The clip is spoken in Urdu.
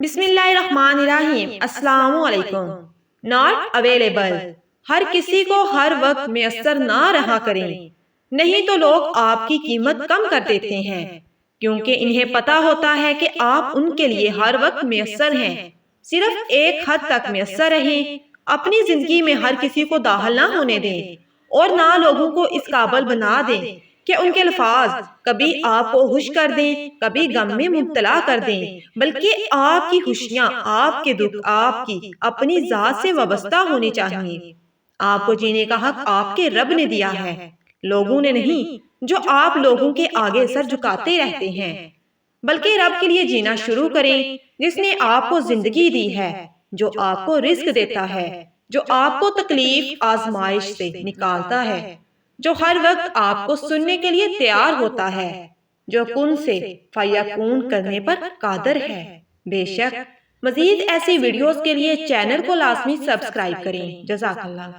بسم اللہ الرحمن الرحیم۔ السلام علیکم۔ ناٹ اویلیبل، ہر کسی کو ہر وقت میسر نہ رہا کریں، نہیں تو لوگ آپ کی قیمت کم کر دیتے ہیں، کیونکہ انہیں پتا ہوتا ہے کہ آپ ان کے لیے ہر وقت میسر ہیں۔ صرف ایک حد تک میسر رہیں، اپنی زندگی میں ہر کسی کو داخل نہ ہونے دیں، اور نہ لوگوں کو اس قابل بنا دیں کہ ان کے الفاظ کبھی آپ کو خوش کر دیں، کبھی غم میں مبتلا کر دیں، بلکہ آپ کی خوشیاں، آپ کے دکھ آپ کی اپنی ذات سے وابستہ ہونی چاہیے۔ آپ کو جینے کا حق آپ کے رب نے دیا ہے، لوگوں نے نہیں، جو آپ لوگوں کے آگے سر جھکاتے رہتے ہیں۔ بلکہ رب کے لیے جینا شروع کریں، جس نے آپ کو زندگی دی ہے، جو آپ کو رزق دیتا ہے، جو آپ کو تکلیف آزمائش سے نکالتا ہے، جو ہر وقت آپ کو سننے کے لیے تیار ہوتا ہے، جو کن سے فیکون کرنے پر قادر ہے۔ بے شک مزید ایسی ویڈیوز کے لیے چینل کو لازمی سبسکرائب کریں۔ جزاک اللہ۔